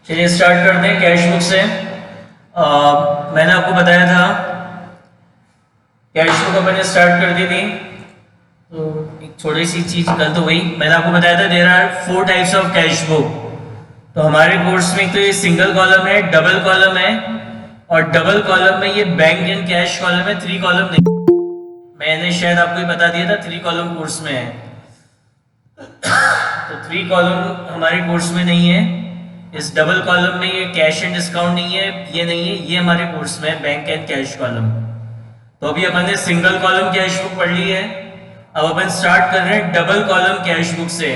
चलिए स्टार्ट करते हैं कैश बुक से। मैंने आपको बताया था कैश बुक अपन ने स्टार्ट कर दी थी। तो एक छोटी सी चीज गलत हो गई। मैंने आपको बताया था there are 4 types of cash book. तो हमारे कोर्स में तो ये सिंगल कॉलम है, डबल कॉलम है, और डबल कॉलम में ये बैंक एंड कैश कॉलम है, 3 कॉलम नहीं। मैंने शायद आपको ये बता दिया था 3 कॉलम कोर्स में है। तो 3 कॉलम हमारे कोर्स में नहीं है। इस डबल कॉलम में ये कैश एंड डिस्काउंट नहीं है, ये नहीं है, ये हमारे कोर्स में है बैंक एंड कैश कॉलम। तो अभी अपन ने सिंगल कॉलम कैश बुक पढ़ ली है। अब अपन स्टार्ट कर रहे हैं डबल कॉलम कैश बुक से।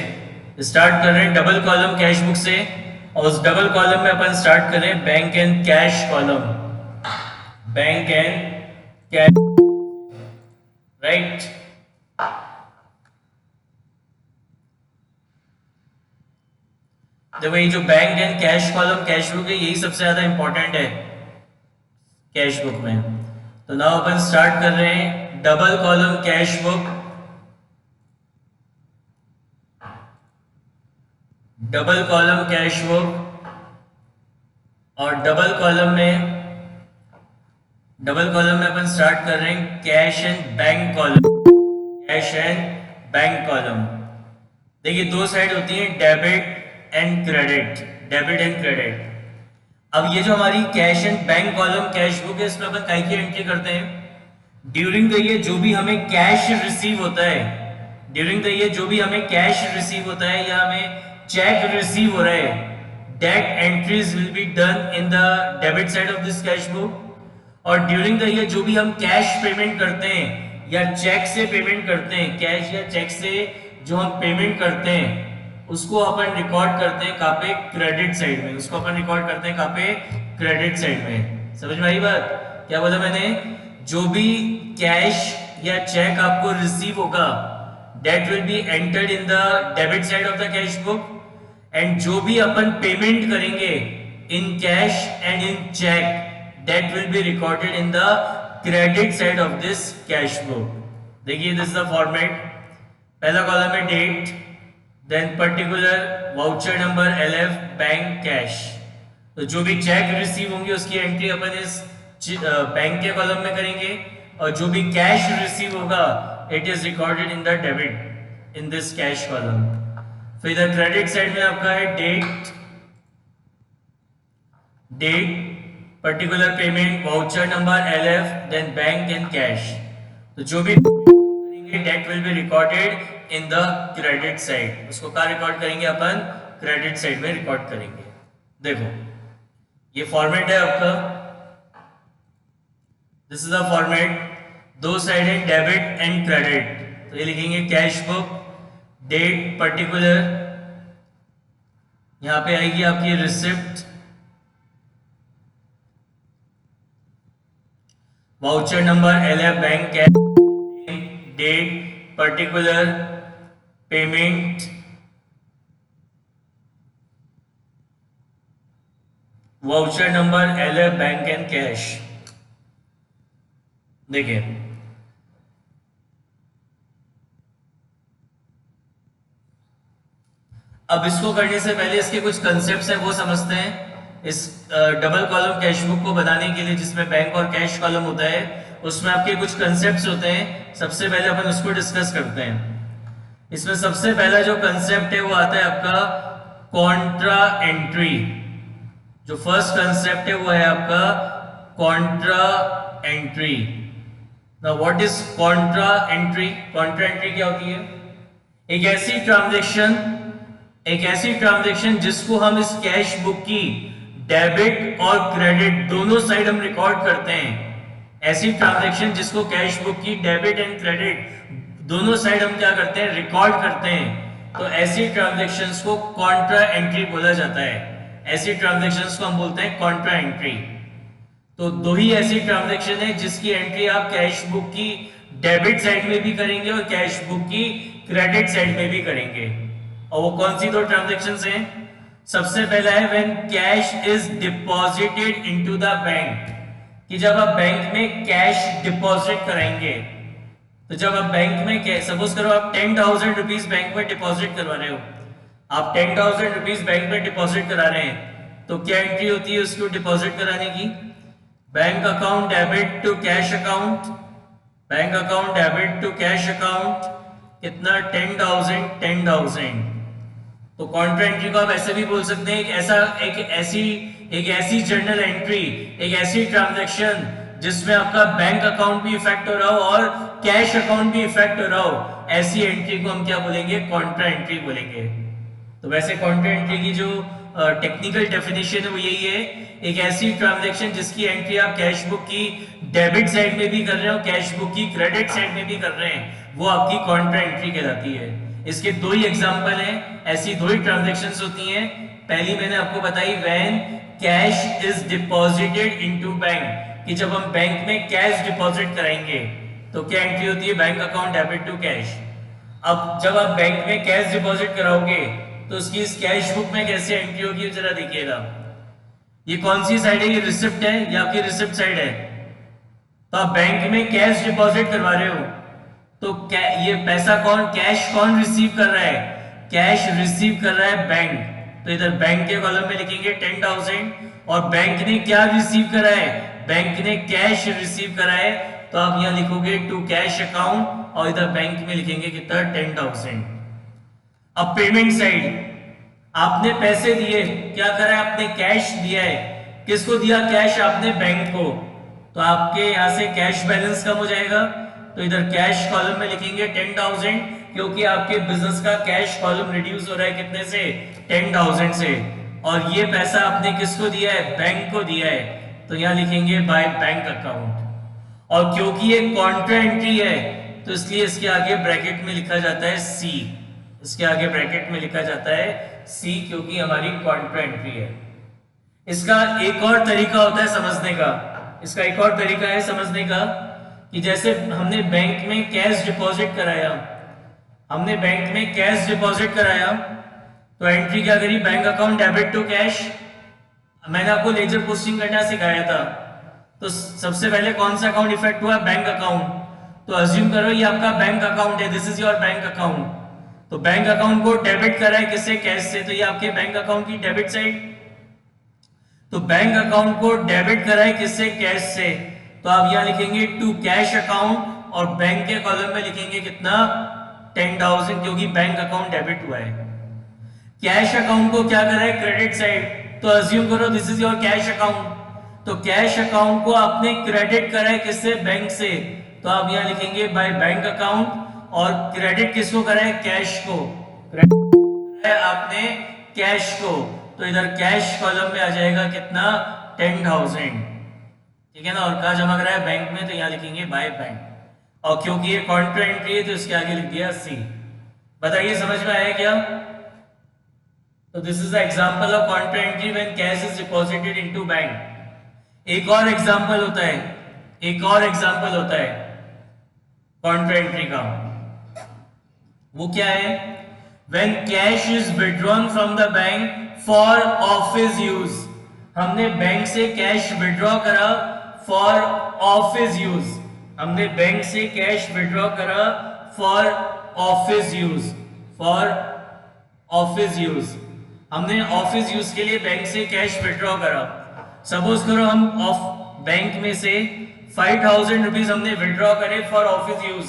स्टार्ट कर रहे हैं डबल कॉलम कैश बुक से, और उस डबल कॉलम में अपन स्टार्ट कर रहे हैं bank and cash column. Bank and cash, right. देखो ये जो bank and cash column cash book है, यही सबसे ज्यादा इंपॉर्टेंट है कैश बुक में। तो नाउ अपन स्टार्ट कर रहे हैं double column cash book. Double column cash book, और डबल कॉलम में अपन स्टार्ट कर रहे हैं cash and bank column. Cash and bank column. देखिए दो साइड होती है, debit and credit. Debit and credit. अब ये जो हमारी cash and bank column cash book है, इसमें अपन काय की एंट्री करते हैं ड्यूरिंग द ईयर जो भी हमें कैश रिसीव होता है। ड्यूरिंग द ईयर जो भी हमें कैश रिसीव होता है या हमें चेक रिसीव हो रहा है, that entries will be done in the debit side of this cash book. और ड्यूरिंग द ईयर जो भी हम कैश पेमेंट करते हैं या चेक से पेमेंट करते हैं, कैश या चेक से जो हम पेमेंट करते हैं, उसको अपन रिकॉर्ड करते हैं कहाँ पे? क्रेडिट साइड में। उसको अपन रिकॉर्ड करते हैं कहाँ पे? क्रेडिट साइड में। समझ में आई बात? क्या बोला मैंने? जो भी कैश या चेक आपको रिसीव होगा, that will be entered in the debit side of the cash book. And जो भी अपन पेमेंट करेंगे in cash and in cheque, that will be recorded in the credit side of this cash book. देखिए this is the format. पहला column है date, then particular, voucher number, LF, bank, cash. तो जो भी check receive होंगे उसकी entry अपन इस bank के कॉलम में करेंगे, और जो भी कैश रिसीव होगा it is recorded in the debit in this cash column. फिर इधर क्रेडिट साइड में आपका है डेट, particular payment, voucher number, LF, then bank and cash. तो जो भी करेंगे date will be recorded in the credit side. उसको कहाँ रिकॉर्ड करेंगे अपन? क्रेडिट साइड में रिकॉर्ड करेंगे। देखो ये फॉर्मेट है आपका, दिस इज द फॉर्मेट। दो साइड है डेबिट एंड क्रेडिट। तो ये लिखेंगे कैश बुक, डेट, पर्टिकुलर, यहां पे आएगी आपकी receipt, voucher number, LF, bank, cash, date, particular, payment, voucher number, LF, bank and cash. देखिए अब इसको करने से पहले इसके कुछ कंसेप्ट्स हैं वो समझते हैं। इस डबल कॉलम कैश बुक को बनाने के लिए जिसमें बैंक और कैश कॉलम होता है, उसमें आपके कुछ कंसेप्ट्स होते हैं। सबसे पहले अपन उसको डिस्कस करते हैं। इसमें सबसे पहला जो कंसेप्ट है वो आता है आपका कॉन्ट्रा एंट्री। जो फर्स्ट कंसेप्ट है वो है आपका Contra entry. Now what is Contra entry? Contra entry क्या होती है? एक ऐसी ट्रांजैक्शन जिसको हम इस कैश बुक की डेबिट और क्रेडिट दोनों साइड हम रिकॉर्ड करते हैं। ऐसी ट्रांजैक्शन जिसको कैश बुक की डेबिट एंड क्रेडिट दोनों साइड हम क्या करते हैं? रिकॉर्ड करते हैं। तो ऐसी ट्रांजैक्शंस को कॉन्ट्रा एंट्री बोला जाता है। ऐसी ट्रांजैक्शंस को हम बोलते हैं कॉन्ट्रा एंट्री। तो दो ही ऐसी ट्रांजैक्शन है जिसकी एंट्री आप कैश बुक की डेबिट साइड में भी करेंगे और कैश बुक की क्रेडिट साइड में भी करेंगे। और वो कौन सी दो ट्रांजैक्शंस हैं? सबसे पहला है when cash is deposited into the bank, कि जब आप बैंक में कैश डिपॉजिट कराएंगे। तो जब आप बैंक में सपोज करो आप 10,000 रुपीज बैंक में डिपॉजिट करवा रहे हो, आप 10,000 रुपीज बैंक में डिपॉजिट करा रहे हैं, तो क्या एंट्री होती है उसको डिपॉजिट कराने की? Bank account debit to cash account, bank account debit to cash account, कितना? 10,000 10,000। तो कॉन्ट्रा एंट्री को आप ऐसे भी बोल सकते हैं, एक ऐसी जर्नल एंट्री, एक ऐसी ट्रांजैक्शन जिसमें आपका बैंक अकाउंट भी इफेक्ट हो रहा हो और कैश अकाउंट भी इफेक्ट हो रहा हो, ऐसी एंट्री को हम क्या बोलेंगे? कॉन्ट्रा एंट्री बोलेंगे। तो वैसे कॉन्ट्रा एंट्री की जो टेक्निकल डेफिनेशन है वो यही है, एक ऐसी ट्रांजैक्शन जिसकी एंट्री आप कैश बुक की डेबिट साइड में भी कर रहे हो, कैश बुक की क्रेडिट साइड में भी कर रहे हैं, वो आपकी कॉन्ट्रा एंट्री कहलाती है। इसके दो ही एग्जांपल हैं, ऐसी दो ही ट्रांजैक्शंस होती हैं। पहली मैंने आपको बताई, when cash is deposited into bank, कि जब हम बैंक में कैश डिपॉजिट कराएंगे तो क्या एंट्री होती है? Bank account debit to cash. अब जब आप बैंक में कैश डिपॉजिट कराओगे तो उसकी इस कैश बुक में कैसे एंट्री होगी जरा देखिएगा। ये कौन सी साइड है? ये रिसिप्ट है, ये आपकी रिसिप्ट साइड है। तो आप बैंक में कैश डिपॉजिट करवा रहे हो तो ये पैसा कौन, कैश कौन रिसीव कर रहा है? कैश रिसीव कर रहा है बैंक। तो इधर बैंक के कॉलम में लिखेंगे 10,000 और बैंक ने क्या रिसीव करा है? बैंक ने कैश रिसीव करा है, तो आप यहां लिखोगे टू कैश अकाउंट और इधर बैंक में लिखेंगे कितना? 10,000। अब पेमेंट साइड, आपने पैसे दिए, क्या करा है? आपने कैश दिया है। किसको दिया कैश? आपने बैंक को। तो आपके यहां से कैश बैलेंस कम हो जाएगा, तो इधर कैश कॉलम में लिखेंगे 10,000, क्योंकि आपके बिजनेस का कैश कॉलम रिड्यूस हो रहा है कितने से? 10,000 से। और ये पैसा आपने किसको दिया है? बैंक को दिया है, तो यहां लिखेंगे बाय बैंक अकाउंट। और क्योंकि ये कॉन्ट्रा एंट्री है तो इसलिए इसके आगे ब्रैकेट में लिखा जाता है सी, इसके आगे ब्रैकेट में लिखा जाता है सी, क्योंकि हमारी कॉन्ट्रा एंट्री है। इसका एक और तरीका होता है समझने का, इसका एक और तरीका है समझने का कि जैसे हमने बैंक में कैश डिपॉजिट कराया, हमने बैंक में कैश डिपॉजिट कराया तो एंट्री क्या करी? Bank account debit to cash. मैंने आपको लेजर पोस्टिंग करना सिखाया था, तो सबसे पहले कौन सा अकाउंट इफेक्ट हुआ? Bank account. तो अज्यूम करो ये आपका बैंक अकाउंट है, this is your bank account. तो बैंक अकाउंट को डेबिट करा है किससे? कैश से, तो ये आपके बैंक अकाउंट की डेबिट साइड। तो बैंक अकाउंट को डेबिट करा है किससे? कैश से, तो आप यहां लिखेंगे टू कैश अकाउंट और बैंक के कॉलम में लिखेंगे कितना? 10,000, क्योंकि बैंक अकाउंट डेबिट हुआ है। कैश अकाउंट को क्या करा है? Credit side. तो अज्यूम करो this is your cash account, तो कैश अकाउंट को आपने क्रेडिट करा है किससे? बैंक से, तो आप यहां लिखेंगे बाय बैंक अकाउंट। और क्रेडिट किसको करा है? कैश को। क्रेडिट है आपने कैश को, तो इधर कैश कॉलम में आ जाएगा कितना? 10,000, ठीक है ना। और कहा जमा करा है? बैंक में, तो यहां लिखेंगे बाय बैंक। और क्योंकि ये कॉन्ट्रा एंट्री है तो इसके आगे लिख दिया सी। बताइए समझ में आया क्या? तो this is the example of Contra entry when cash is deposited into bank. एक और एग्जांपल होता है, एक और एग्जांपल होता है कॉन्ट्रा एंट्री का, वो क्या है? When cash is withdrawn from the bank for office use. हमने बैंक से कैश विथड्रॉ करा फॉर ऑफिस यूज, हमने बैंक से कैश विथड्रॉ करा for office use, for office use. हमने ऑफिस यूज के लिए बैंक से कैश विथड्रॉ करा। सपोज करो हम बैंक में से 5,000 रुपीज हमने विथड्रॉ करे फॉर ऑफिस यूज,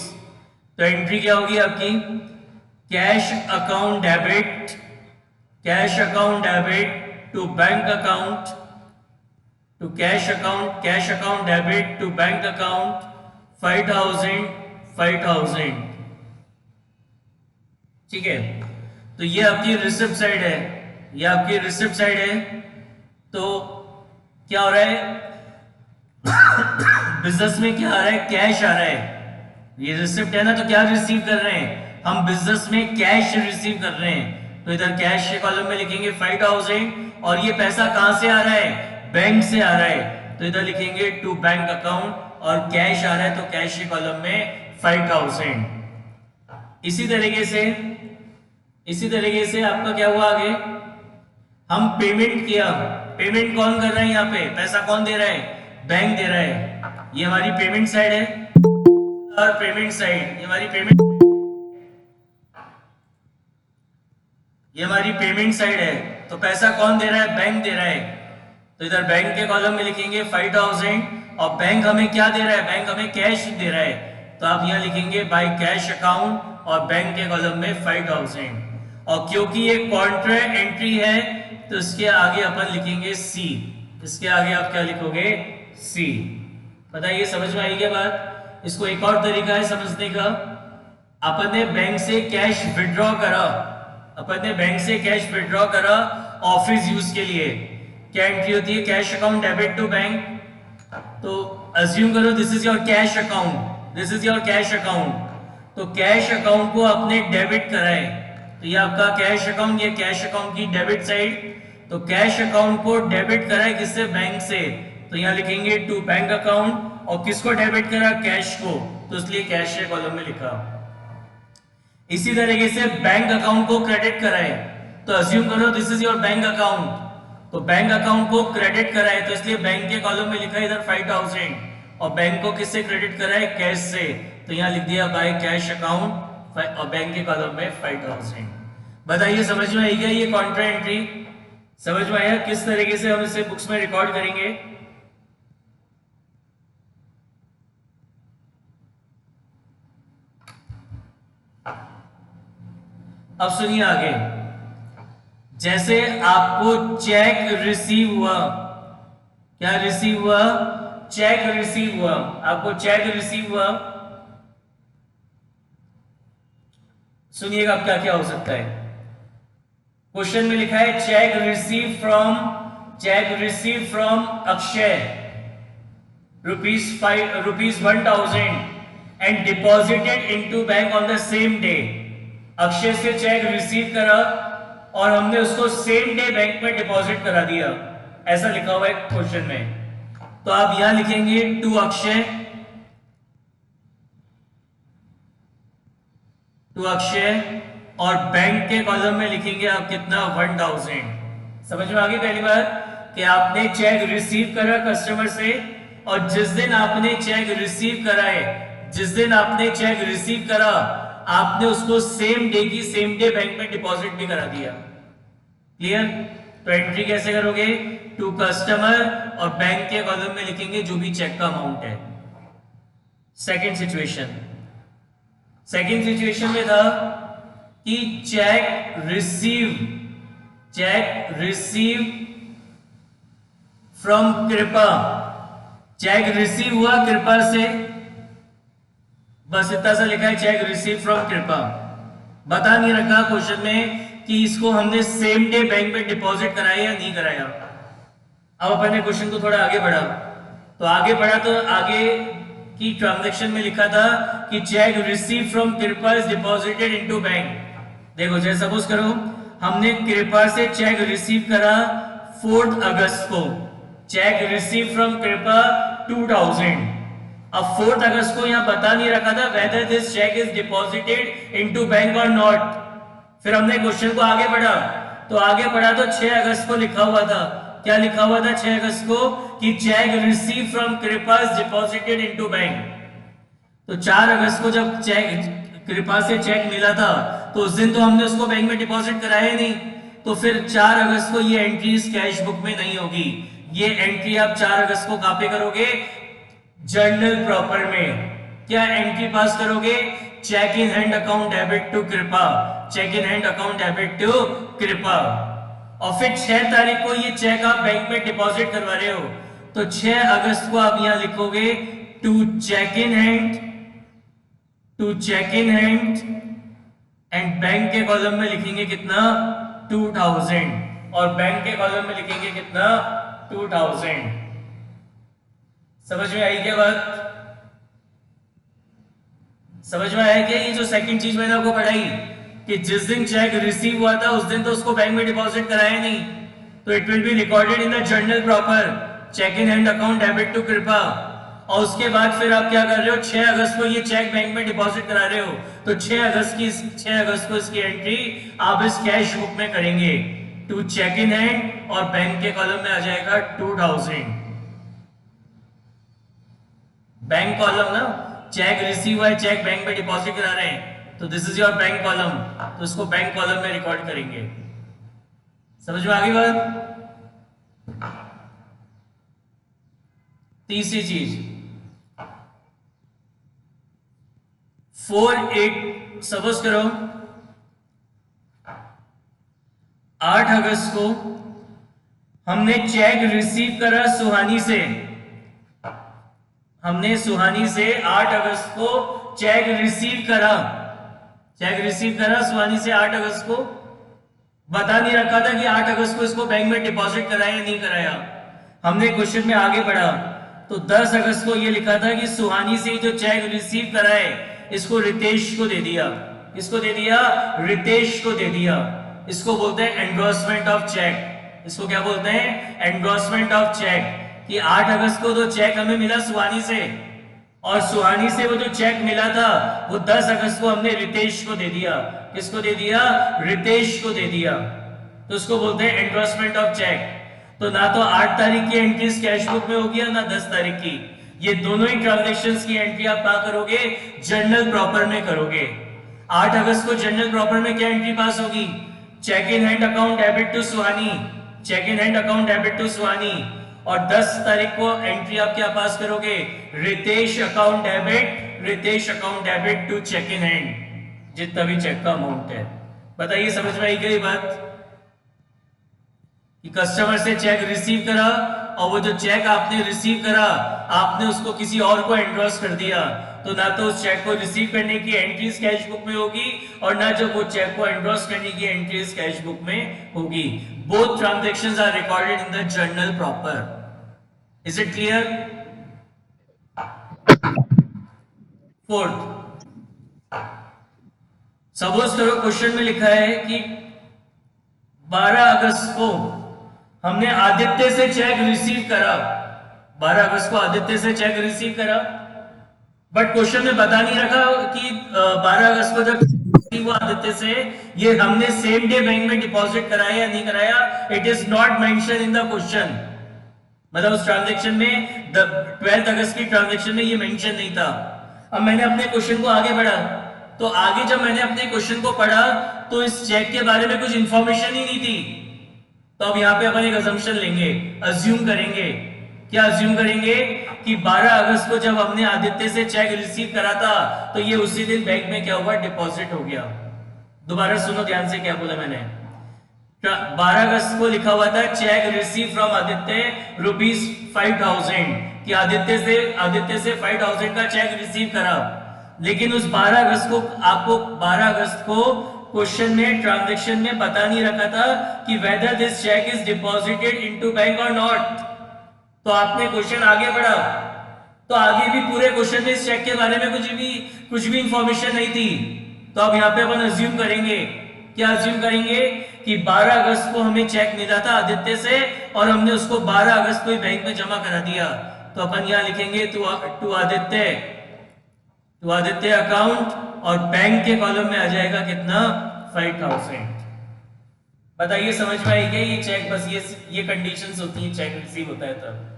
तो एंट्री क्या होगी आपकी? Cash account debit, cash account debit to bank account, to cash account debit to bank account 5,000 5,000, ठीक है। तो ये आपकी रिसिप्ट साइड है, ये आपकी रिसिप्ट साइड है। तो क्या हो रहा है? बिजनेस में क्या आ रहा है? कैश आ रहा है। ये रिसिप्ट है ना, तो क्या रिसीव कर रहे हैं हम? बिजनेस में कैश रिसीव कर रहे हैं, तो इधर कैश के कॉलम में लिखेंगे 5,000 और ये पैसा कहां से आ रहा है? बैंक से आ रहा है, तो इधर लिखेंगे टू बैंक अकाउंट और कैश आ रहा है तो कैश के कॉलम में 5,000। इसी तरीके से आपका क्या हुआ आगे? हम पेमेंट किया, पेमेंट कौन कर रहा है? यहाँ पे पैसा कौन दे रहा है? बैंक दे रहा है। ये हमारी पेमेंट साइड है और पेमेंट साइड, ये हमारी पेमेंट साइड है। तो पैसा कौन दे रहा है? बैंक दे रहा है। तो इधर बैंक के कॉलम में लिखेंगे 5000 और बैंक हमें क्या दे रहा है? बैंक हमें कैश दे रहा है, तो आप यहाँ लिखेंगे बाय कैश अकाउंट और बैंक के कॉलम में 5000। और क्योंकि ये कॉन्ट्रा एंट्री है तो इसके आगे अपन लिखेंगे सी। इसके आगे आप क्या लिखोगे? सी। बताइए समझ में आई क्या बात? इसको एक और तरीका है समझने का। अपन ने बैंक से कैश विड्रॉ करा, अपन ने बैंक से कैश विड्रॉ करा ऑफिस यूज के लिए, क्या एंट्री होती है? Cash account debit to bank. तो अज्यूम करो this is your cash account, this is your cash account. तो कैश अकाउंट को आपने डेबिट करा है, तो ये आपका कैश अकाउंट, ये कैश अकाउंट की डेबिट साइड। तो कैश अकाउंट को डेबिट करा है किससे? बैंक से। तो यहाँ लिखेंगे टू बैंक अकाउंट। और किसको डेबिट करा? कैश को, तो इसलिए कैश के कॉलम में लिखा। इसी तरीके से बैंक अकाउंट को क्रेडिट करा है, तो अज्यूम करो this is your bank account. तो बैंक अकाउंट को क्रेडिट करा है, तो इसलिए बैंक के कॉलम में लिखा है इधर 5000 और बैंक को किससे क्रेडिट करा है? कैश से। तो यहाँ लिख दिया बाय कैश अकाउंट और बैंक के कॉलम में 5000। बताइए समझ में आई क्या ये कॉन्ट्रा एंट्री? समझ में आया किस तरीके से हम इसे बुक्स में रिकॉर्ड करेंगे? अब सुनिए आगे। जैसे आपको चेक रिसीव हुआ, क्या रिसीव हुआ? चेक रिसीव हुआ। आपको चेक रिसीव हुआ, सुनिएगा अब क्या क्या हो सकता है। क्वेश्चन में लिखा है check receive from Akshay ₹1000 and deposited into bank on the same day. Akshay से चेक रिसीव करा और हमने उसको सेम डे बैंक में डिपॉजिट करा दिया, ऐसा लिखा हुआ है क्वेश्चन में। तो आप यहां लिखेंगे टू अक्षय, और बैंक के कॉलम में लिखेंगे आप कितना? 1000। समझ में आ गई पहली बार कि आपने चेक रिसीव करा कस्टमर से, और जिस दिन आपने चेक रिसीव करा है, जिस दिन आपने चेक रिसीव करा आपने उसको सेम डे बैंक में डिपॉजिट भी करा दिया। क्लियर? तो एंट्री कैसे करोगे? टू कस्टमर और बैंक के कॉलम में लिखेंगे जो भी चेक का अमाउंट है। सेकंड सिचुएशन में था कि चेक रिसीव फ्रॉम कृपा। चेक रिसीव हुआ कृपा से, बस इतना सा लिखा है चेक रिसीव फ्रॉम कृपा। बता नहीं रखा क्वेश्चन में कि इसको हमने सेम डे बैंक में डिपॉजिट कराया या नहीं कराया। अब अपन ने क्वेश्चन को थोड़ा आगे बढ़ा, तो आगे की ट्रांजैक्शन में लिखा था कि चेक रिसीव फ्रॉम कृपा इज डिपॉजिटेड इनटू बैंक। देखो जैसे सपोज करो हमने कृपा से चेक रिसीव करा 4 अगस्त को, चेक रिसीव फ्रॉम कृपा 2000। अब 4 अगस्त को यहां बता नहीं रखा था whether this cheque is deposited into bank और नॉट। फिर हमने क्वेश्चन को आगे बढ़ा, तो 6 अगस्त को लिखा हुआ था। क्या लिखा हुआ था 6 अगस्त को? कि चेक रिसीव फ्रॉम कृपा इज डिपॉजिटेड इनटू बैंक। तो 4 अगस्त को जब कृपा से चेक मिला था तो उस दिन तो हमने उसको बैंक में डिपॉजिट कराया नहीं, तो फिर 4 अगस्त को ये एंट्री इस कैश बुक में नहीं होगी। ये एंट्री आप 4 अगस्त को कहां पे करोगे? जर्नल प्रॉपर में। क्या एंट्री पास करोगे? Cheque in hand account debit to Kripa, cheque in hand account debit to Kripa. और फिर 6 तारीख को ये चेक आप बैंक में डिपॉजिट करवा रहे हो, तो 6 अगस्त को आप यहां लिखोगे to cheque in hand and bank के कॉलम में लिखेंगे कितना? 2000 और बैंक के कॉलम में लिखेंगे कितना? 2000। समझ में आई क्या बात? समझ में आया क्या? ये जो सेकंड चीज मैंने आपको पढ़ाई कि जिस दिन चेक रिसीव हुआ था उस दिन तो उसको बैंक में डिपॉजिट कराया नहीं, तो it will be recorded in the journal proper cheque in hand account debit to Kripa. और उसके बाद फिर आप क्या कर रहे हो? 6 अगस्त को ये चेक बैंक में डिपॉजिट करा रहे हो, तो 6 अगस्त को इसकी एंट्री आप इस कैश बुक में करेंगे टू चेक इन हैंड और बैंक के कॉलम में आ जाएगा 2000। बैंक कॉलम ना, चेक रिसीव हुआ है, चेक बैंक में डिपॉजिट करा रहे हैं, तो this is your bank column, तो इसको बैंक कॉलम में रिकॉर्ड करेंगे। समझ में आ गई बात? तीसरी चीज 4-8 सपोज करो 8 अगस्त को हमने चेक रिसीव करा सुहानी से। हमने सुहानी से 8 अगस्त को चेक रिसीव करा। चेक रिसीव करा सुहानी से 8 अगस्त को। बता नहीं रखा था कि 8 अगस्त को इसको बैंक में डिपॉजिट कराया या नहीं कराया। हमने क्वेश्चन में आगे बढ़ा तो 10 अगस्त को ये लिखा था कि सुहानी से जो चेक रिसीव करा है इसको रितेश को दे दिया। इसको दे दिया, रितेश को दे दिया। इसको बोलते हैं एंडोर्समेंट ऑफ चेक। इसको क्या बोलते हैं? Endorsement of cheque. कि 8 अगस्त को तो चेक हमें मिला सुहानी से, और सुहानी से वो जो चेक मिला था वो 10 अगस्त को हमने रितेश को दे दिया। किसको दे दिया? रितेश को दे दिया। तो उसको बोलते हैं एंडोर्समेंट ऑफ चेक। तो ना तो 8 तारीख की एंट्रीज कैश बुक में होगी ना 10 तारीख की। ये दोनों ही ट्रांजैक्शंस की एंट्री आप कहां करोगे? जर्नल प्रॉपर में करोगे। 8 अगस्त को जर्नल प्रॉपर में क्या एंट्री पास होगी? Cheque in hand account debit to Suhani. Cheque in hand account debit to Suhani. और 10 तारीख को एंट्री आप क्या पास करोगे? Ritesh account debit, Ritesh account debit to cheque in hand, जितना भी चेक का अमाउंट है। बताइए समझ में आई गई बात? कि कस्टमर से चेक रिसीव करा और वो जो चेक आपने रिसीव करा आपने उसको किसी और को एंडोर्स कर दिया, तो ना तो उस चेक को रिसीव करने की एंट्रीज कैश बुक में होगी और ना जो वो चेक को एंडोर्स करने की एंट्रीज कैश बुक में होगी। Both transactions are recorded in the journal proper. Is it clear? Fourth, suppose करो क्वेश्चन में लिखा है कि 12 अगस्त को हमने आदित्य से चेक रिसीव करा। 12 अगस्त को आदित्य से चेक रिसीव करा, बट क्वेश्चन में बता नहीं रखा कि 12 अगस्त को जब हुआ आदित्य से, ये हमने सेम डे बैंक में डिपॉजिट कराया या नहीं कराया। It is not mention in the question. मतलब उस ट्रांजैक्शन में 12 अगस्त की ट्रांजैक्शन में ये मेंशन नहीं था। अब मैंने अपने क्वेश्चन को आगे बढ़ा, तो आगे जब मैंने अपने क्वेश्चन को पढ़ा तो इस चेक के बारे में कुछ इंफॉर्मेशन ही नहीं थी। तो अब यहाँ पे अपन एक अजम्पशन लेंगे, अज्यूम करेंगे। क्या अज्यूम करेंगे? कि 12 अगस्त को जब हमने आदित्य से चेक रिसीव करा था तो ये उसी दिन बैंक में क्या हुआ? डिपॉजिट हो गया। दोबारा सुनो ध्यान से क्या बोला मैंने। 12 अगस्त को लिखा हुआ था चेक रिसीव फ्रॉम आदित्य ₹5000, कि आदित्य से 5000 का चेक रिसीव करा। लेकिन उस 12 अगस्त को आपको 12 अगस्त को क्वेश्चन में ट्रांजैक्शन में पता नहीं रखा था कि whether this cheque is deposited into bank और नॉट। तो आपने क्वेश्चन आगे बढ़ा तो आगे भी पूरे क्वेश्चन में इस चेक के बारे में कुछ भी इंफॉर्मेशन नहीं थी। तो अब यहाँ पे अपन अज्यूम करेंगे। क्या अज्यूम करेंगे? कि 12 अगस्त को हमें चेक मिला था आदित्य से और हमने उसको 12 अगस्त को ही बैंक में जमा करा दिया। तो अपन यहाँ लिखेंगे टू आदित्य अकाउंट, और बैंक के कॉलम में आ जाएगा कितना? 5000। बताइए समझ में आई क्या? ये चेक बस ये कंडीशंस होती हैं चेक रिसीव होता है तब।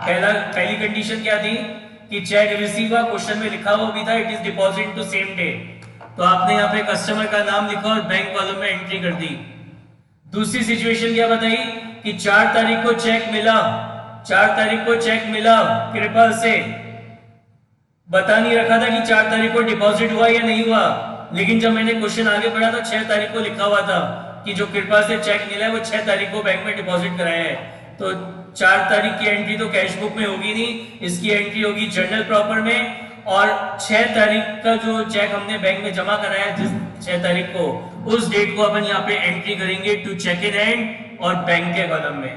पहली कंडीशन क्या थी? कि चेक रिसीव हुआ, क्वेश्चन में लिखा हुआ भी था it is deposit to same day. तो आपने यहाँ पे कस्टमर का नाम लिखा और बैंक कॉलम में एंट्री कर दी। दूसरी सिचुएशन क्या बताई? कि 4 तारीख को चेक मिला। 4 तारीख को चेक मिला कृपल से। बता नहीं रखा था कि 4 तारीख को डिपॉजिट हुआ या नहीं हुआ। लेकिन जब मैंने क्वेश्चन आगे पढ़ा तो 6 तारीख को लिखा हुआ था कि जो कृपा से चेक मिला है वो 6 तारीख को बैंक में डिपॉजिट कराया है। तो 4 तारीख की एंट्री तो कैश बुक में होगी नहीं, इसकी एंट्री होगी जर्नल प्रॉपर में। और 6 तारीख का जो चेक हमने बैंक में जमा कराया जिस 6 तारीख को, उस डेट को अपन यहाँ पे एंट्री करेंगे टू चेक इन हैंड और बैंक के कॉलम में।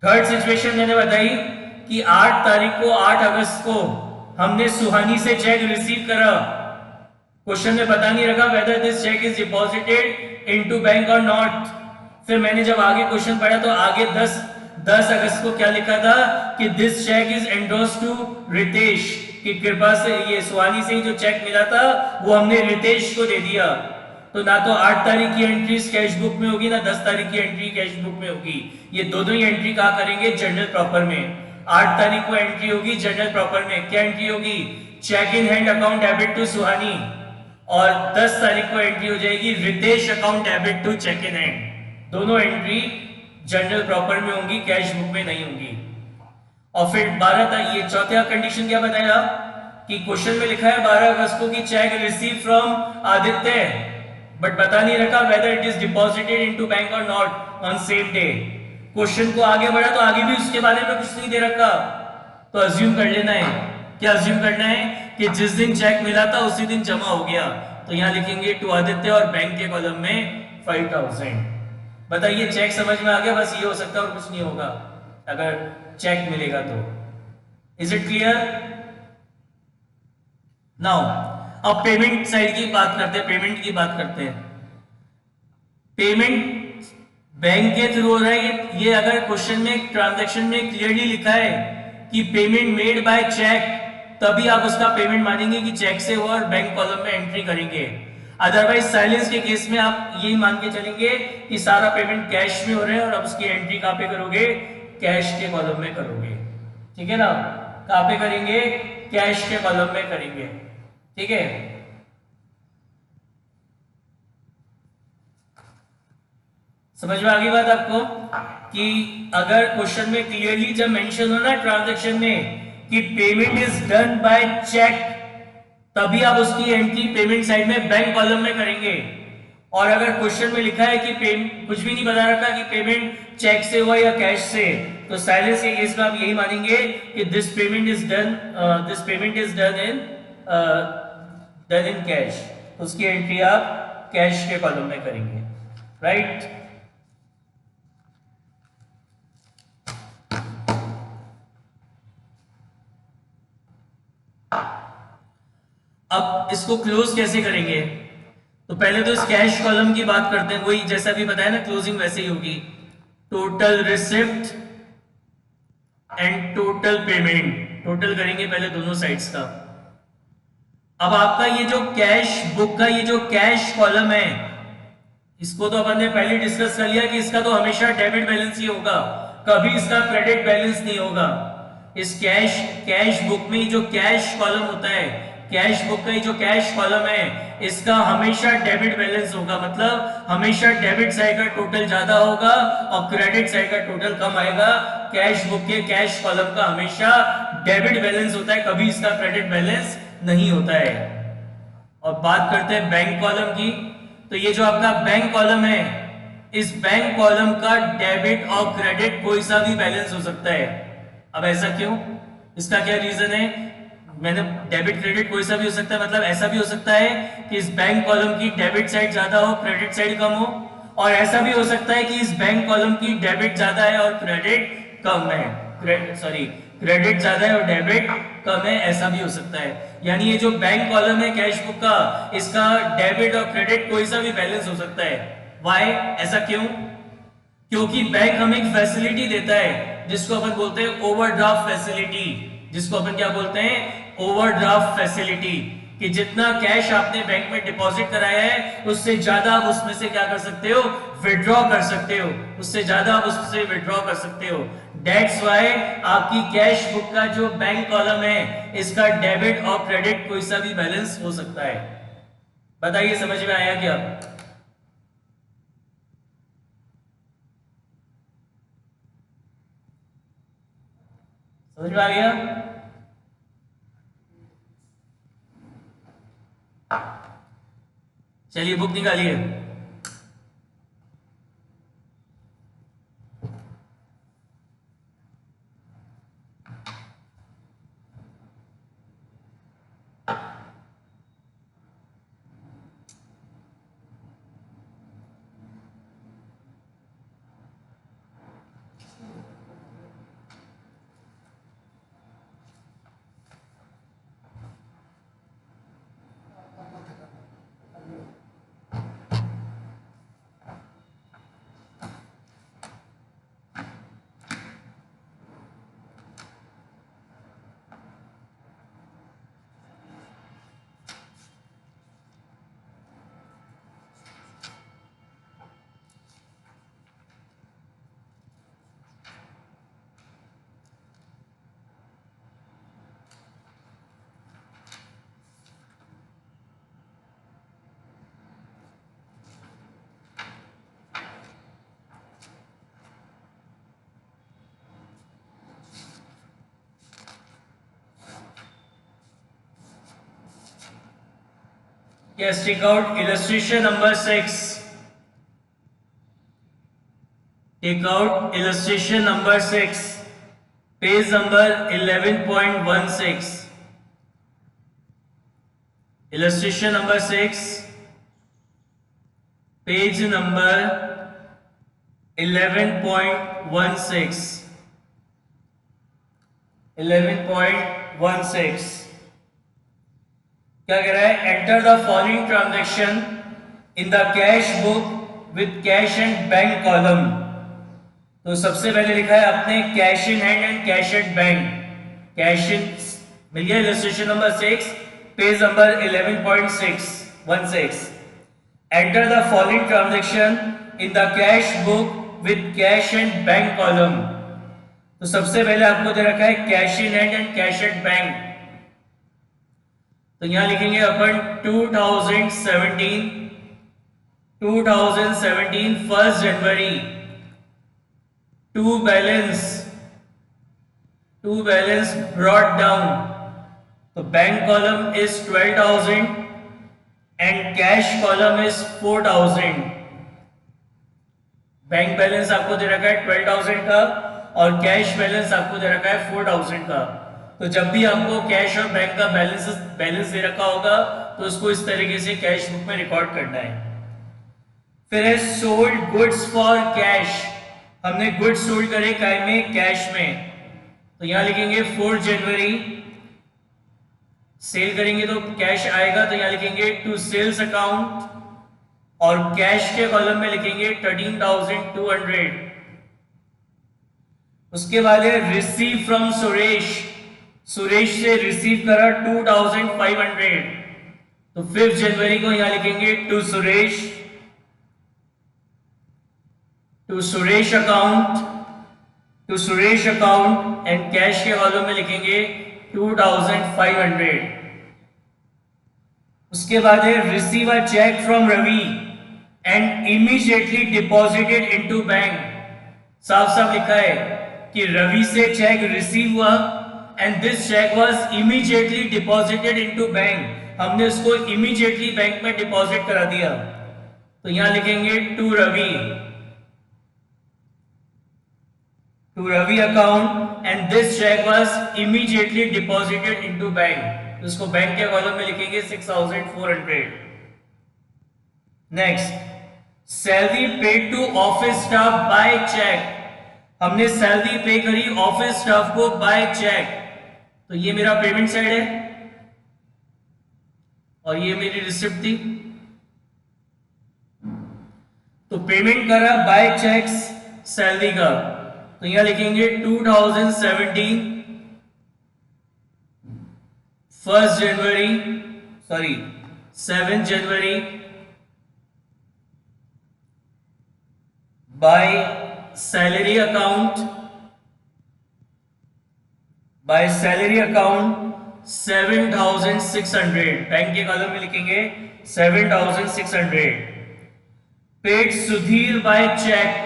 थर्ड सिचुएशन मैंने बताई कि 8 तारीख को 8 अगस्त को हमने सुहानी से चेक रिसीव करा। क्वेश्चन में पता नहीं रखा whether this cheque is deposited into bank और नॉट। फिर मैंने जब आगे क्वेश्चन पढ़ा तो आगे 10 अगस्त को क्या लिखा था? कि this cheque is endorsed to Ritesh, कि कृपा से ये सुहानी से जो चेक मिला था वो हमने रितेश को दे दिया। तो ना तो 8 तारीख की एंट्री कैश बुक में होगी ना 10 तारीख की एंट्री कैश बुक में होगी। ये दोनों ही एंट्री कहाँ करेंगे? जर्नल प्रॉपर में। 8 तारीख को एंट्री होगी जर्नल प्रॉपर में। क्या एंट्री होगी? Cheque in hand account debit to Suhani. और 10 तारीख को एंट्री हो जाएगी Ritesh account debit to cheque in hand. दोनों एंट्री जनरल प्रॉपर में होंगी, कैश बुक में नहीं होंगी। और फिर 12 ये चौथा कंडीशन क्या बताया कि क्वेश्चन में लिखा है 12 अगस्त को कि cheque receive from Aditya, but बता नहीं रखा whether it is deposited into bank और not on same day. Question को आगे बढ़ा तो आगे भी उसके बारे में कुछ नहीं दे रखा, तो अज्यूम कर लेना है। क्या अज्यूम करना है कि जिस दिन चेक मिला था उसी दिन जमा हो गया, तो यहां लिखेंगे टू आदित्य और बैंक के कॉलम में 5000। बताइए चेक समझ में आ गया, बस ये हो सकता है और कुछ नहीं होगा अगर चेक मिलेगा तो। Is it clear? नाउ अब पेमेंट साइड की बात करते हैं, पेमेंट की बात करते हैं। पेमेंट बैंक के थ्रू हो रहा है, ये अगर क्वेश्चन में ट्रांजैक्शन में क्लियरली लिखा है कि पेमेंट मेड बाय चेक, तभी आप उसका पेमेंट मानेंगे कि चेक से हुआ और बैंक कॉलम में एंट्री करेंगे। अदरवाइज साइलेंस के केस में आप यही मान के चलेंगे कि सारा पेमेंट कैश में हो रहा है और अब उसकी एंट्री कहां पे करोगे? कैश के कॉलम में करोगे। ठीक है ना? कहां पे करेंगे? कैश के कॉलम में करेंगे। ठीक है? समझ में आ गई बात आपको कि अगर क्वेश्चन में क्लियरली जब मेंशन हो ना ट्रांजैक्शन में कि payment is done by cheque, तभी आप उसकी एंट्री पेमेंट साइड में बैंक कॉलम में करेंगे। और अगर क्वेश्चन में लिखा है कि कुछ भी नहीं बता रखा कि पेमेंट चेक से हुआ या कैश से, तो साइलेंस के केस में आप यही मानेंगे कि this payment is done in cash, उसकी एंट्री आप कैश के कॉलम में करेंगे। राइट? अब इसको क्लोज कैसे करेंगे? तो पहले तो इस कैश कॉलम की बात करते हैं, वही जैसा भी बताया ना, क्लोजिंग वैसे ही होगी। Total receipt and total payment, total करेंगे पहले दोनों साइड्स का। अब आपका ये जो कैश बुक का ये जो कैश कॉलम है, इसको तो अपन ने पहले डिस्कस कर लिया कि इसका तो हमेशा डेबिट बैलेंस ही होगा, कभी इसका क्रेडिट बैलेंस नहीं होगा। इस कैश बुक में जो कैश कॉलम होता है, कैश बुक का जो कैश कॉलम है, इसका हमेशा डेबिट बैलेंस होगा। मतलब हमेशा डेबिट साइड का टोटल ज्यादा होगा और क्रेडिट साइड का टोटल कम आएगा। कैश बुक के कैश कॉलम का हमेशा डेबिट बैलेंस होता है, कभी इसका क्रेडिट बैलेंस नहीं होता है। और बात करते हैं बैंक कॉलम की, तो ये जो आपका बैंक कॉलम है, इस बैंक कॉलम का डेबिट और क्रेडिट कोई सा भी बैलेंस हो सकता है। अब ऐसा क्यों? इसका क्या रीजन है? मैंने डेबिट क्रेडिट कोई सा भी हो सकता है, मतलब ऐसा भी हो सकता है कि इस बैंक कॉलम की डेबिट साइड ज्यादा हो, क्रेडिट साइड कम हो, और ऐसा भी हो सकता है कि इस बैंक कॉलम की डेबिट ज्यादा है और क्रेडिट कम है, क्रेडिट ज्यादा है और डेबिट कम है, ऐसा भी हो सकता है। यानी ये जो बैंक कॉलम है कैश बुक का, इसका डेबिट और क्रेडिट कोई सा भी बैलेंस हो सकता है। वाई? ऐसा क्यों? क्योंकि बैंक हमें एक फैसिलिटी देता है जिसको अपन बोलते हैं ओवरड्राफ्ट फैसिलिटी। जिसको अपन क्या बोलते हैं? Overdraft facility. कि जितना कैश आपने बैंक में डिपॉजिट कराया है उससे ज्यादा आप उसमें से क्या कर सकते हो? विड्रॉ कर सकते हो, उससे ज्यादा आप उससे विड्रॉ कर सकते हो। दैट्स व्हाई आपकी कैश बुक का जो बैंक कॉलम है, इसका डेबिट और क्रेडिट कोई सा भी बैलेंस हो सकता है। बताइए समझ में आया क्या? समझ में आ गया? चलिए बुक निकालिए। Yes, take out illustration number 6. Take out illustration number 6. Page number 11.16. Illustration number 6. Page number 11.16. 11.16 क्या कह रहा है? Enter the following transaction in the cash book with cash and bank column. तो सबसे पहले लिखा है आपने cash in hand and cash at bank. Cash in मिल गया। Illustration number 6 page number 11.16 enter the following transaction in the cash book with cash and bank column. तो सबसे पहले आपको दे रखा है cash in hand and cash at bank. तो यहां लिखेंगे अपन 2017 1 जनवरी टू बैलेंस ब्रॉट डाउन। तो bank column is 12,000 and cash column is 4,000। Bank balance आपको दे रखा है 12,000 का और कैश बैलेंस आपको दे रखा है 4,000 का। तो जब भी आपको कैश और बैंक का बैलेंस दे रखा होगा तो उसको इस तरीके से कैश बुक में रिकॉर्ड करना है। फिर है सोल्ड गुड्स फॉर कैश। हमने गुड्स सोल्ड करे काय में? कैश में। तो यहां लिखेंगे 4 जनवरी सेल करेंगे तो कैश आएगा, तो यहां लिखेंगे टू सेल्स अकाउंट और कैश के कॉलम में लिखेंगे 13,200। उसके बाद है रिसीव फ्रॉम सुरेश से रिसीव करा 2,500। तो 5 जनवरी को यहां लिखेंगे to Suresh account and cash के कॉलम में लिखेंगे 2,500। उसके बाद है receive a cheque from Ravi and immediately deposited into bank. साफ साफ लिखा है कि रवि से चेक रिसीव हुआ and this cheque was immediately deposited into bank. हमने उसको इमीडिएटली बैंक में डिपॉजिट करा दिया। तो यहां लिखेंगे to Ravi account and this cheque was immediately deposited into bank. उसको बैंक के कॉलम में लिखेंगे 6,400। Next, salary paid to office staff by cheque. हमने सैलरी पे करी ऑफिस स्टाफ को बाय चेक। तो ये मेरा पेमेंट साइड है और ये मेरी रिसिप्ट थी। तो पेमेंट करा बाय चेक्स सैलरी का। तो यहां लिखेंगे 2017 7 जनवरी बाय सैलरी अकाउंट 7,600। बैंक के कॉलम में लिखेंगे 7,600। Paid Sudhir by cheque.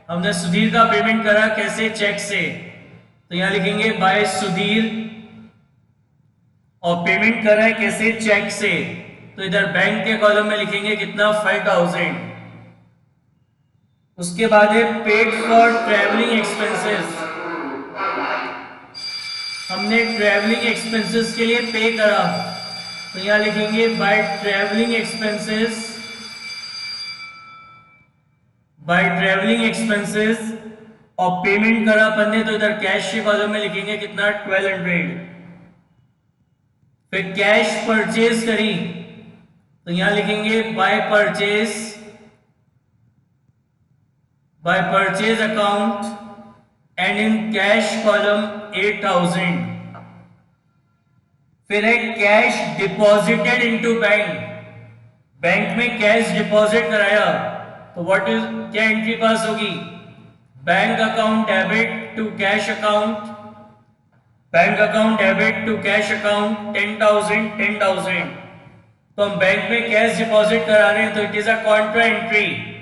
हमने सुधीर का पेमेंट करा कैसे? चेक से। तो यहां लिखेंगे बाय सुधीर और पेमेंट करा है कैसे? चेक से। तो इधर बैंक के कॉलम में लिखेंगे कितना? 5,000। उसके बाद है पेड फॉर ट्रैवलिंग एक्सपेंसेस। हमने ट्रैवलिंग एक्सपेंसेस के लिए पे करा। तो यहां लिखेंगे बाय ट्रैवलिंग एक्सपेंसेस और पेमेंट करा अपन ने। तो इधर कैश के कॉलम में लिखेंगे कितना? 1,200। फिर कैश परचेज करी तो यहां लिखेंगे by purchase account and in cash column 8,000। फिर है कैश डिपॉजिटेड इनटू बैंक में कैश डिपॉजिट कराया। तो क्या एंट्री पास होगी? Bank account debit to cash account 10,000। तो हम बैंक में कैश डिपॉजिट करा रहे हैं तो it is a contra entry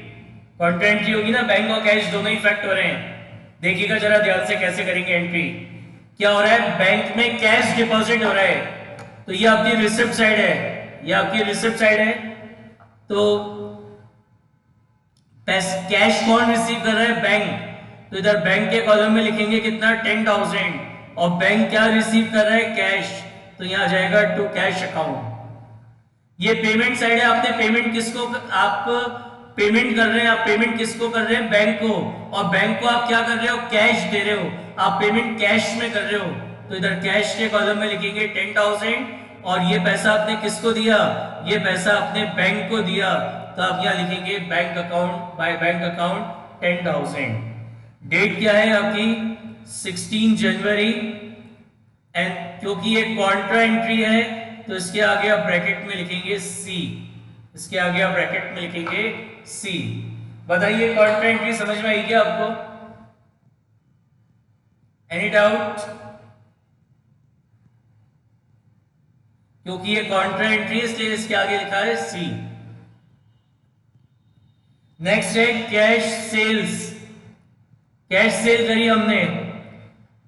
होगी ना। बैंक और कैश दोनों ही फैक्ट हो रहे हैं। देखिएगा जरा ध्यान से कैसे करेंगे एंट्री। क्या हो रहा है? बैंक में कैश डिपॉजिट हो रहा है तो ये आपकी रिसिप्ट साइड है। ये आपकी रिसिप्ट साइड है। तो कैश कौन रिसीव कर रहा है? बैंक। तो इधर बैंक के कॉलम में लिखेंगे कितना? 10,000। और बैंक क्या रिसीव कर रहा है? कैश। तो यहां आ जाएगा टू कैश अकाउंट। ये पेमेंट साइड है। आपने पेमेंट किसको, आप पेमेंट कर रहे हैं, आप पेमेंट किसको कर रहे हैं? बैंक को। और बैंक को आप क्या कर रहे हो? कैश दे रहे हो। आप पेमेंट कैश में कर रहे हो। तो इधर कैश के कॉलम में लिखेंगे 10,000। और ये पैसा आपने किसको दिया? ये पैसा आपने बैंक को दिया। तो आप यहाँ लिखेंगे bank account, by bank account 10,000। Date क्या है आपकी? 16 जनवरी। एंड क्योंकि ये कॉन्ट्रा एंट्री है तो इसके आगे आप ब्रैकेट में लिखेंगे सी। इसके आगे आप ब्रैकेट में लिखेंगे सी। बताइए कॉन्ट्रा एंट्री समझ में आई क्या आपको? Any doubt? क्योंकि ये कॉन्ट्रा एंट्री है इसलिए इसके आगे लिखा है सी। नेक्स्ट है कैश सेल्स। कैश सेल करी हमने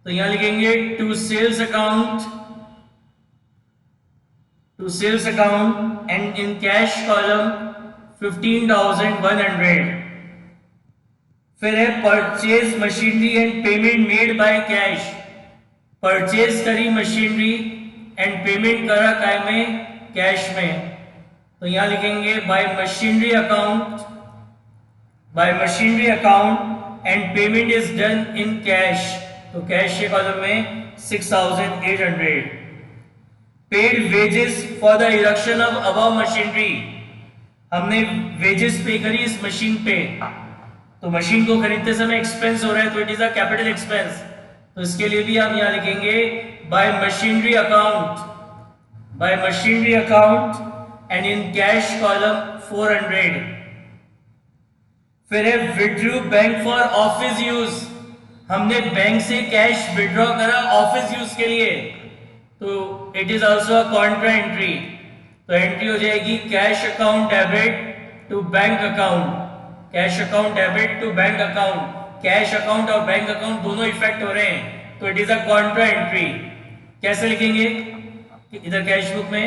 तो यहां लिखेंगे to sales account, to sales account and in cash column 15,100। फिर है purchase machinery and payment made by cash. Purchase करी मशीनरी एंड पेमेंट करा काय में? कैश में। तो यहां लिखेंगे by machinery account, by machinery account and payment is done in cash. तो कैश के कॉलम में 6,800। Paid wages for the erection of above machinery. हमने वेजेस पे करी इस मशीन पे। तो मशीन को खरीदते समय एक्सपेंस हो रहा है तो it is a capital expense. तो इसके लिए भी हम यहां लिखेंगे by machinery account, by machinery account and in cash column 400। फिर है withdrew bank for office use. हमने बैंक से कैश विड्रॉ करा ऑफिस यूज के लिए तो it is also a contra entry. तो एंट्री हो जाएगी cash account debit to bank account, cash account debit to bank account. Cash account और बैंक अकाउंट दोनों इफेक्ट हो रहे हैं तो it is a contra entry. कैसे लिखेंगे? इधर कैश बुक में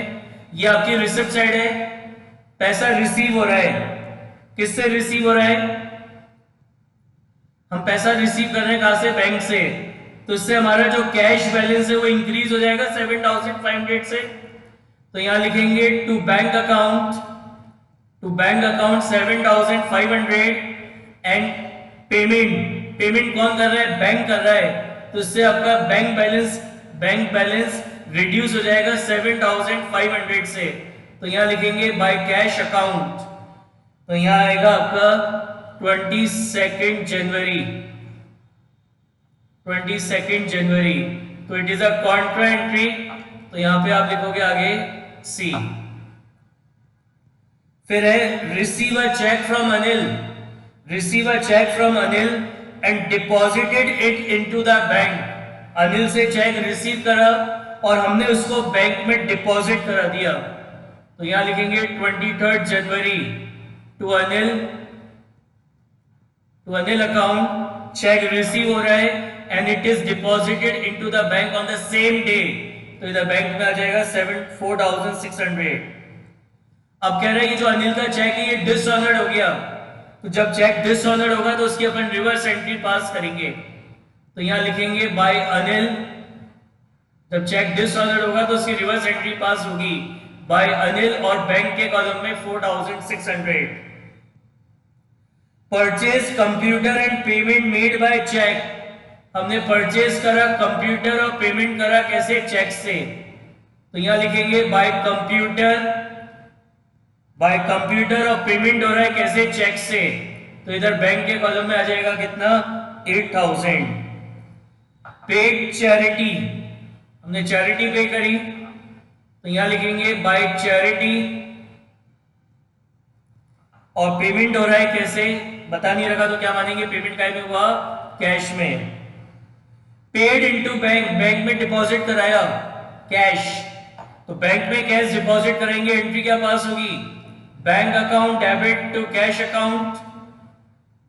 ये आपकी रिसिप्ट साइड है, पैसा रिसीव हो रहा है। किससे रिसीव हो रहा है? हम पैसा रिसीव कर रहे हैं कहां से? बैंक से। तो इससे हमारा जो कैश बैलेंस है वो इंक्रीज हो जाएगा 7,500 से। तो यहां लिखेंगे to bank account, to bank account 7,500 and payment, payment कौन कर रहा है? बैंक कर रहा है। तो इससे आपका बैंक बैलेंस रिड्यूस हो जाएगा 7,500 से। तो यहां लिखेंगे बाय कैश अकाउंट। तो यहां आएगा आपका 22 जनवरी, 22 जनवरी। तो it is a contra entry. तो यहां पे आप लिखोगे आगे सी। फिर है receive a cheque from Anil, receive a cheque from Anil and deposited it into the bank. Anil से चेक रिसीव करा और हमने उसको बैंक में डिपॉजिट करा दिया। तो यहां लिखेंगे 23 जनवरी to Anil, to Anil account cheque receive हो रहा है and it is deposited into the bank on the same day. तो इधर बैंक में आ जाएगा 4,600। अब कह रहे हैं कि जो अनिल का चेक है ये डिसऑनर्ड हो गया। तो जब चेक डिसऑनर्ड होगा तो उसकी अपन रिवर्स एंट्री पास करेंगे। तो यहां लिखेंगे बाय अनिल। जब चेक डिसऑनर्ड होगा तो उसकी रिवर्स एंट्री पास होगी बाय अनिल और बैंक के कॉलम में 4,600। Purchase computer and payment made by cheque. हमने परचेज करा कंप्यूटर और पेमेंट करा कैसे? चेक से। तो यहां लिखेंगे बाय कंप्यूटर, बाय कंप्यूटर और पेमेंट हो रहा है कैसे? चेक से। तो इधर बैंक के कॉलम में आ जाएगा कितना? 8,000। पेड चैरिटी, हमने चैरिटी पे करी तो यहां लिखेंगे बाय चैरिटी और पेमेंट हो रहा है कैसे? बता नहीं रखा तो क्या मानेंगे? पेमेंट काय में हुआ? कैश में। पेड इनटू बैंक, बैंक में डिपॉजिट कराया कैश। तो बैंक में कैश डिपॉजिट करेंगे, एंट्री क्या पास होगी? Bank account debit to cash account,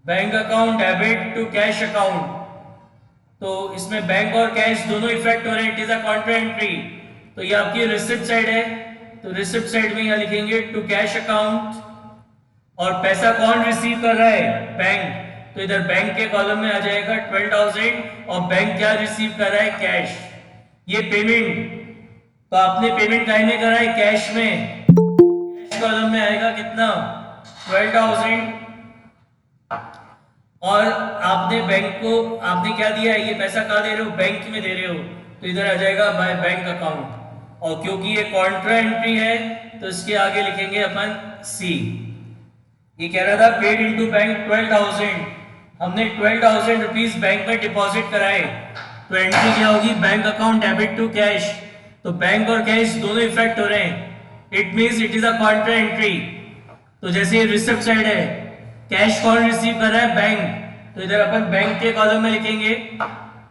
bank account debit to cash account. तो इसमें बैंक और कैश दोनों इफेक्ट हो रहे हैं, it is a contra entry. तो ये आपकी रिसिप्ट साइड है। तो रिसिप्ट साइड में यहाँ लिखेंगे टू कैश अकाउंट, और पैसा कौन रिसीव कर रहा है? बैंक। तो इधर बैंक के कॉलम में आ जाएगा 12,000, और बैंक क्या रिसीव कर रहा है? कैश। ये पेमेंट, तो आपने पेमेंट काहे में करा है? कैश में। कैश कॉलम में आएगा कितना? 12,000। और आपने बैंक को आपने क्या दिया है? ये पैसा कहाँ दे रहे हो? बैंक में दे रहे हो, तो इधर आ जाएगा बाय बैंक अकाउंट। और क्योंकि ये कॉन्ट्रा एंट्री है तो इसके आगे लिखेंगे अपन सी। ये कह रहा था पेड इनटू बैंक 12,000, हमने 12,000 रुपीज बैंक में डिपॉजिट कराए, तो एंट्री क्या होगी? Bank account debit to cash. तो बैंक और कैश दोनों इफेक्ट हो रहे हैं, it means it is a contra entry. तो जैसे ये रिसिप्ट साइड है, कैश कौन रिसीव कर रहा है? बैंक। तो इधर अपन बैंक के कॉलम में लिखेंगे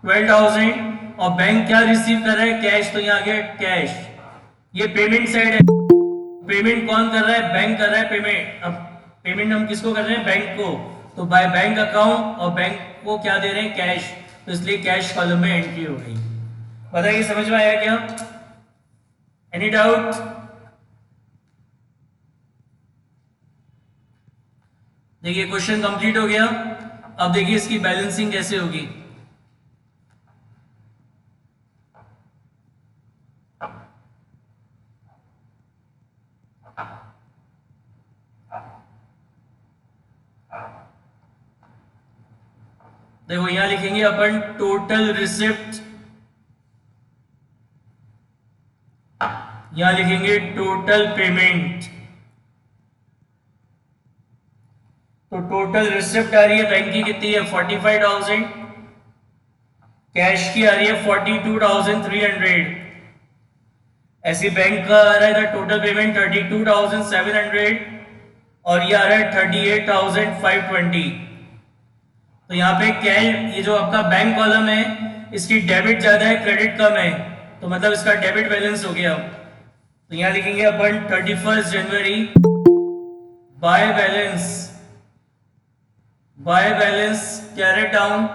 12,000, और बैंक क्या रिसीव कर रहा है? कैश। तो यहाँ आ गया कैश। ये पेमेंट साइड है, पेमेंट कौन कर रहा है? बैंक कर रहा है पेमेंट। अब पेमेंट हम किसको कर रहे हैं? बैंक को। तो बाय बैंक अकाउंट, और बैंक को क्या दे रहे हैं? कैश। तो इसलिए कैश कॉलम में एंट्री हो गई। बताइए समझ में आया क्या? Any doubt? देखिए क्वेश्चन कंप्लीट हो गया। अब देखिए इसकी बैलेंसिंग कैसे होगी। देखो यहां लिखेंगे अपन टोटल रिसिप्ट, यहां लिखेंगे टोटल पेमेंट। तो टोटल रिसिप्ट आ रही है बैंक की कितनी है? 45,000। कैश की आ रही है 42,300। ऐसी बैंक का आ रहा है टोटल पेमेंट 32,700, और ये आ रहा है 38,520। तो यहाँ पे कैश, ये जो आपका बैंक कॉलम है इसकी डेबिट ज्यादा है, क्रेडिट कम है, तो मतलब इसका डेबिट बैलेंस हो गया। तो यहाँ लिखेंगे अपन 31 जनवरी by balance carried down.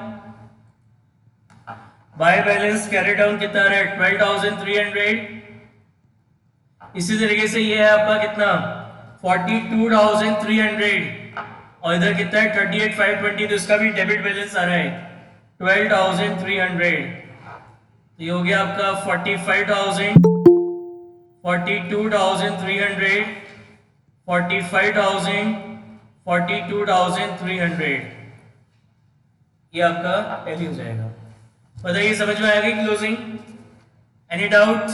By balance carried down कितना है? 12,300। इसी तरीके से ये है आपका कितना? 42,300, और इधर कितना है? 38,520। तो इसका भी डेबिट बैलेंस आ रहा है 12,300। तो ये हो गया आपका 45,000, 42,300, 45,000, 42,300। ये आपका टैली हो जाएगा। बताइए समझ में आएगा क्लोजिंग? Any doubt?